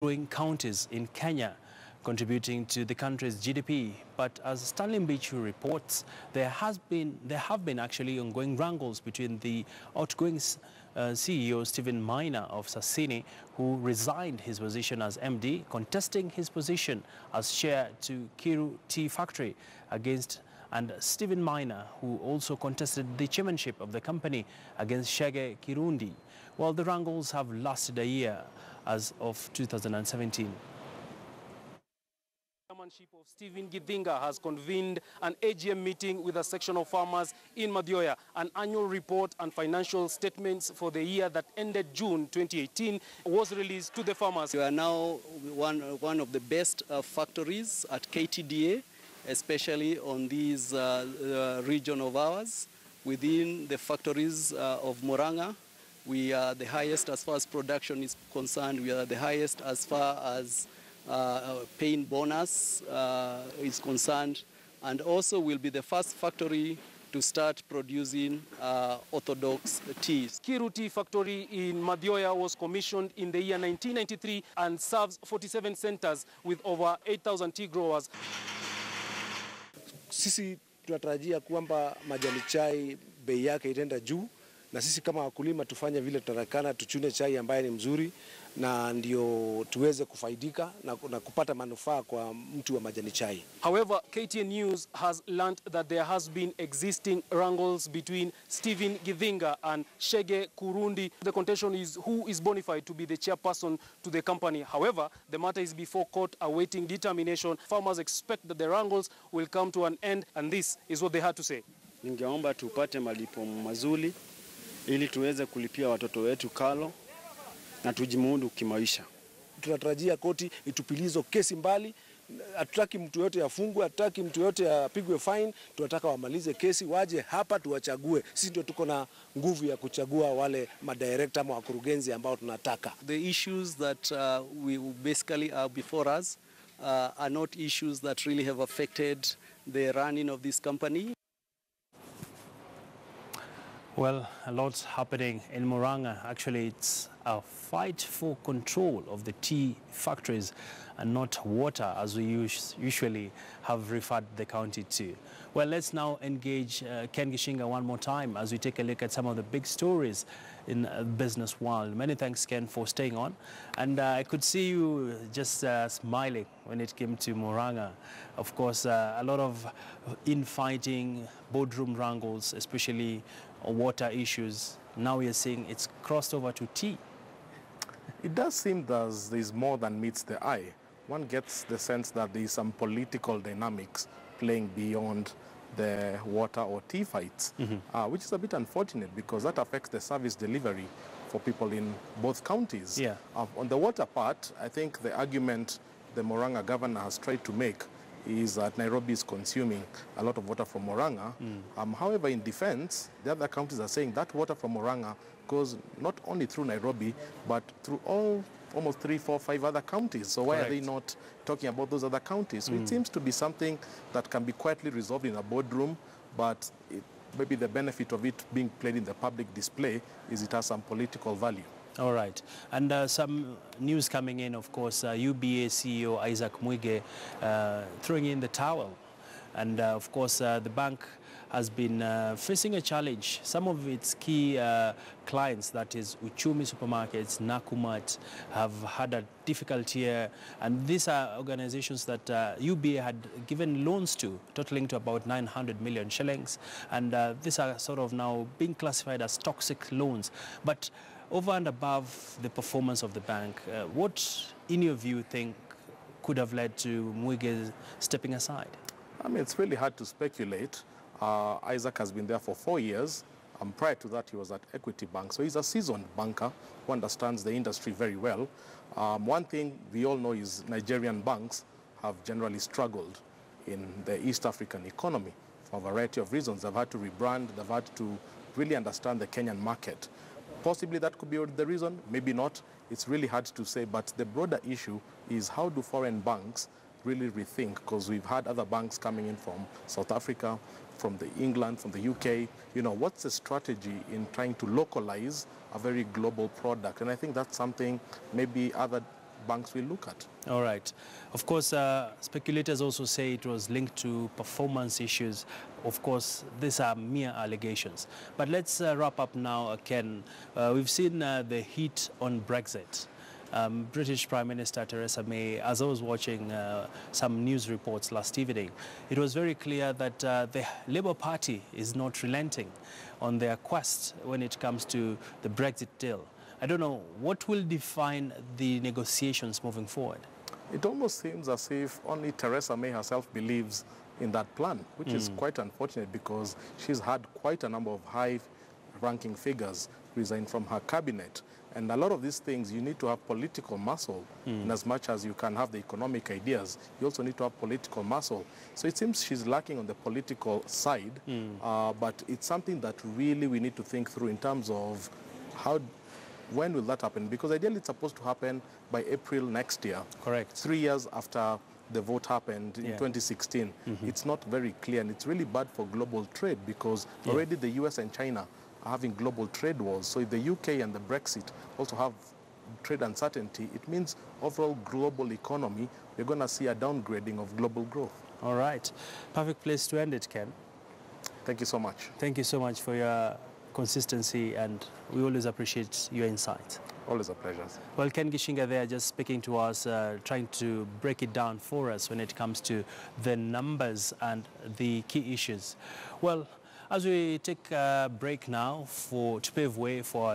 growing counties in Kenya, contributing to the country's GDP. But as Stanley Mbichu reports, there have been actually ongoing wrangles between the outgoing CEO Stephen Maina of Sasini, who resigned his position as MD, contesting his position as chair to Kiru Tea Factory and Stephen Maina, who also contested the chairmanship of the company against Shege Kirundi. Well, the wrangles have lasted a year as of 2017. The chairmanship of Stephen Githinga has convened an AGM meeting with a section of farmers in Madioya. An annual report and financial statements for the year that ended June 2018 was released to the farmers. We are now one of the best factories at KTDA, especially on this region of ours. Within the factories of Murang'a, we are the highest as far as production is concerned. We are the highest as far as paying bonus is concerned. And also will be the first factory to start producing orthodox teas. Kiru Tea Factory in Madioya was commissioned in the year 1993 and serves 47 centers with over 8,000 tea growers. Sisi tunatarajia kwamba majani chai bei yake itaenda juu, na sisi kama wakulima tufanye vile tutarakana, tuchune chai ambaye ni mzuri na ndio tuweze kufaidika na kupata manufaa kwa mtu wa majani chai. However, KTN News has learned that there has been existing wrangles between Stephen Githinga and Shege Kurundi. The contention is who is bona fide to be the chairperson to the company. However, the matter is before court awaiting determination. Farmers expect that the wrangles will come to an end, and this is what they had to say. Ningeomba tupate malipo mazuri ili tuweze kulipia watoto wetu kalo na tujimudu kimaisha. Tunatarajia koti itupilizo kesi mbali. Hatutaki mtu yote afungwe, hatutaki mtu yote apigwe fine. Tunataka wamalize kesi, waje hapa tuwachague. Sisi ndio tuko na nguvu ya kuchagua wale madirector ama wakurugenzi ambao tunataka. The issues that we basically are before us are not issues that really have affected the running of this company. Well, a lot's happening in Murang'a. Actually, it's a fight for control of the tea factories and not water, as we usually have referred the county to. Well, let's now engage Ken Gishinga one more time as we take a look at some of the big stories in the business world. Many thanks, Ken, for staying on. And I could see you just smiling when it came to Murang'a. Of course, a lot of infighting, boardroom wrangles, especially water issues. Now you're seeing it's crossed over to tea. It does seem that there's more than meets the eye. One gets the sense that there's some political dynamics playing beyond the water or tea fights, which is a bit unfortunate because that affects the service delivery for people in both counties. Yeah. On the water part, I think the argument the Murang'a governor has tried to make is that Nairobi is consuming a lot of water from Murang'a. However, in defense, the other counties are saying that water from Murang'a goes not only through Nairobi, but through almost 3, 4, 5 other counties. So why are they not talking about those other counties? So it seems to be something that can be quietly resolved in a boardroom, but maybe the benefit of it being played in the public display is it has some political value. All right. And some news coming in, of course, UBA CEO Isaac Mwige throwing in the towel. And of course, the bank has been facing a challenge. Some of its key clients, that is Uchumi Supermarkets, Nakumat, have had a difficult year. And these are organizations that UBA had given loans to, totaling to about 900 million shillings. And these are sort of now being classified as toxic loans. But over and above the performance of the bank, what, in your view, think could have led to Mwige stepping aside? I mean, it's really hard to speculate. Isaac has been there for 4 years. Prior to that, he was at Equity Bank. So he's a seasoned banker who understands the industry very well. One thing we all know is Nigerian banks have generally struggled in the East African economy for a variety of reasons. They've had to rebrand. They've had to really understand the Kenyan market. Possibly that could be the reason, maybe not. It's really hard to say, but the broader issue is how do foreign banks really rethink, because we've had other banks coming in from South Africa, from England, from the UK. You know, what's the strategy in trying to localize a very global product? And I think that's something maybe other banks will look at. All right. Of course, speculators also say it was linked to performance issues. Of course, these are mere allegations. But let's wrap up now, Ken. We've seen the heat on Brexit. British Prime Minister Theresa May, as I was watching some news reports last evening, it was very clear that the Labour Party is not relenting on their quest when it comes to the Brexit deal. I don't know, what will define the negotiations moving forward? It almost seems as if only Theresa May herself believes in that plan, which is quite unfortunate because she's had quite a number of high-ranking figures resign from her cabinet. And a lot of these things, you need to have political muscle. And as much as you can have the economic ideas, you also need to have political muscle. So it seems she's lacking on the political side, but it's something that really we need to think through in terms of when will that happen? Because ideally it's supposed to happen by April next year. Correct. 3 years after the vote happened in 2016. It's not very clear, and it's really bad for global trade because already the US and China are having global trade wars. So if the UK and the Brexit also have trade uncertainty, it means overall global economy, we're going to see a downgrading of global growth. All right. Perfect place to end it, Ken. Thank you so much. Thank you so much for your consistency, and we always appreciate your insight. Always a pleasure. Well, Ken Gishinga there just speaking to us, trying to break it down for us when it comes to the numbers and the key issues. Well, as we take a break now to pave way for